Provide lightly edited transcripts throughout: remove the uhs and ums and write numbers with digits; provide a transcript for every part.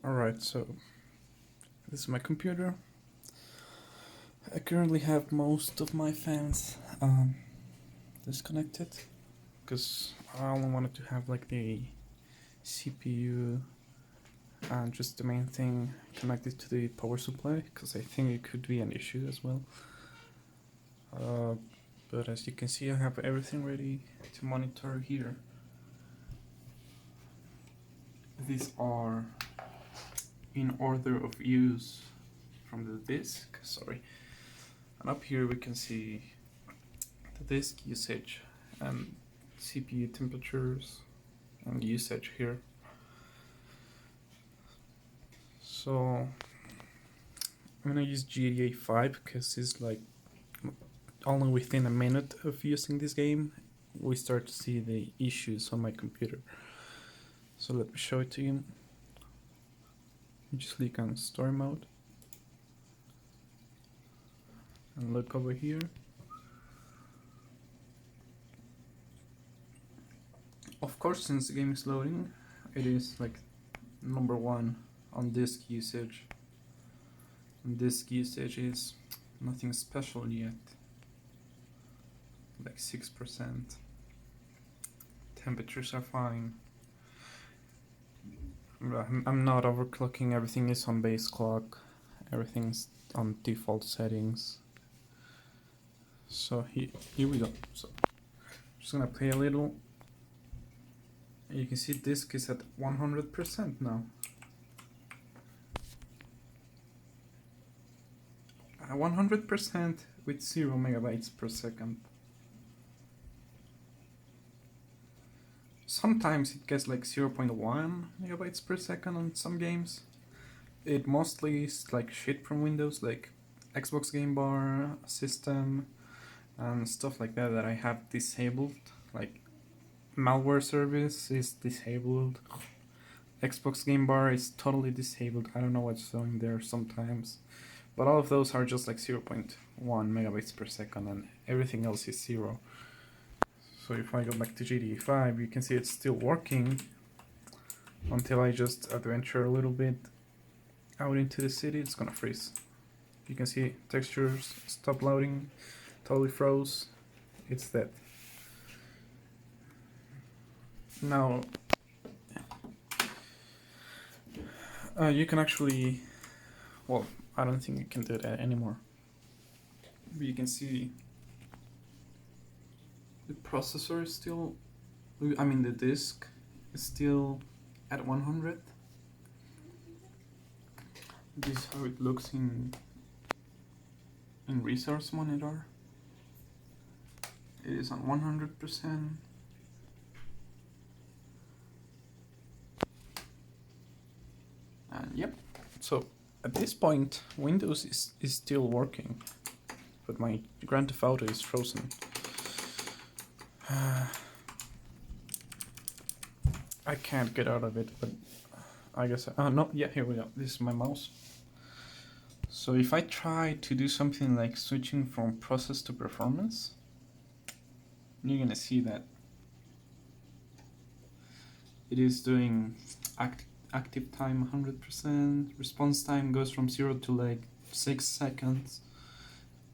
Alright, so this is my computer. I currently have most of my fans disconnected because I only wanted to have like the CPU and just the main thing connected to the power supply because I think it could be an issue as well. But as you can see, I have everything ready to monitor here. These are in order of use from the disk, sorry. And up here we can see the disk usage and CPU temperatures and usage here. So I'm gonna use GTA 5 because it's like only within a minute of using this game we start to see the issues on my computer. So let me show it to you. You just click on story mode and look over here. Of course, since the game is loading, it is like number one on disk usage. And disk usage is nothing special yet, like 6%. Temperatures are fine. I'm not overclocking, everything is on base clock, everything's on default settings. So here we go. So I'm just gonna play a little. You can see disk is at 100% now. 100% with 0 megabytes per second. Sometimes it gets like 0.1 megabytes per second on some games. It mostly is like shit from Windows, like Xbox Game Bar, System, and stuff like that I have disabled. Like malware service is disabled. Xbox Game Bar is totally disabled. I don't know what's showing there sometimes. But all of those are just like 0.1 megabytes per second and everything else is 0. So if I go back to GTA 5, you can see it's still working until I just adventure a little bit out into the city. It's gonna freeze. You can see textures stop loading, totally froze. It's dead. Now you can actually, well, I don't think you can do that anymore. But you can see the processor is still, I mean the disk is still at 100. This is how it looks in resource monitor. It is on 100%. And yep, so at this point Windows is still working, but my Grand Theft Auto is frozen. I can't get out of it, but I guess no, yeah, here we go. This is my mouse. So if I try to do something like switching from process to performance, you're gonna see that it is doing active time 100%, response time goes from 0 to like 6 seconds,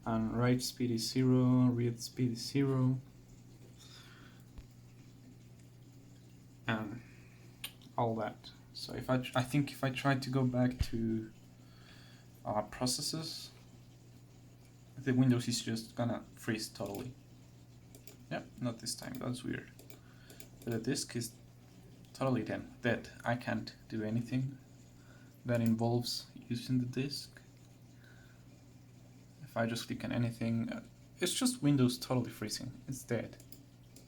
and write speed is 0, read speed is 0, and all that. So if I think if I try to go back to processes, the Windows is just gonna freeze totally. Yep, not this time, that's weird. But the disk is totally dead. I can't do anything that involves using the disk. If I just click on anything, it's just Windows totally freezing. It's dead.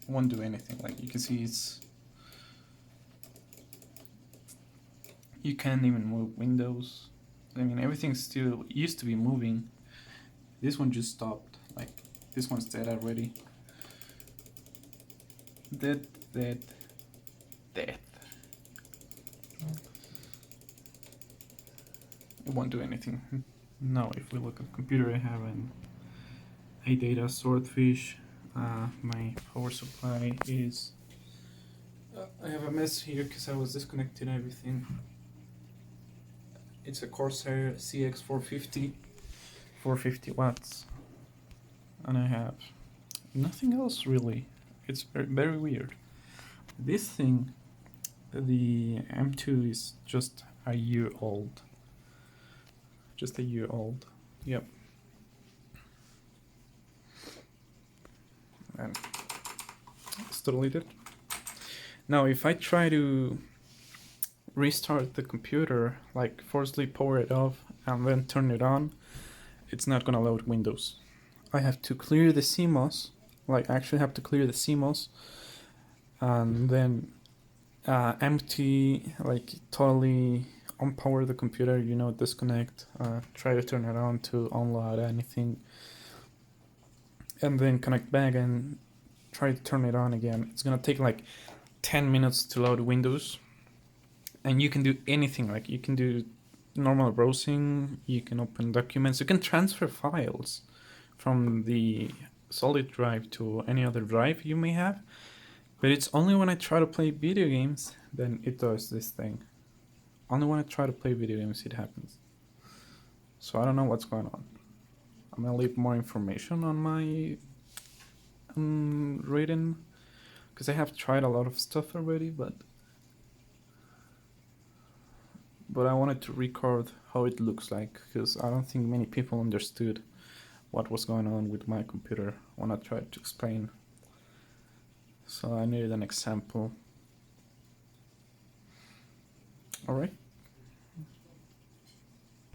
It won't do anything. Like you can see, you can't even move Windows. I mean, everything still used to be moving. This one just stopped. Like this one's dead already. Dead. It won't do anything. Now, if we look at the computer, I have an ADATA swordfish. My power supply is. I have a mess here because I was disconnecting everything. It's a Corsair CX450, 450 watts, and I have nothing else really. It's very, very weird. This thing, the M2 is just a year old. Just a year old. Yep. And it's deleted. Now, if I try to restart the computer, like forcibly power it off and then turn it on, it's not gonna load Windows. I have to clear the CMOS, like I actually have to clear the CMOS, and then empty, like totally unpower the computer, you know, disconnect, try to turn it on to unload anything, and then connect back and try to turn it on again. It's gonna take like 10 minutes to load Windows, and you can do anything. Like you can do normal browsing, you can open documents, you can transfer files from the solid drive to any other drive you may have, but it's only when I try to play video games then it does this thing. Only when I try to play video games it happens. So I don't know what's going on. I'm gonna leave more information on my rating, because I have tried a lot of stuff already, but I wanted to record how it looks like, because I don't think many people understood what was going on with my computer when I tried to explain. So I needed an example. Alright.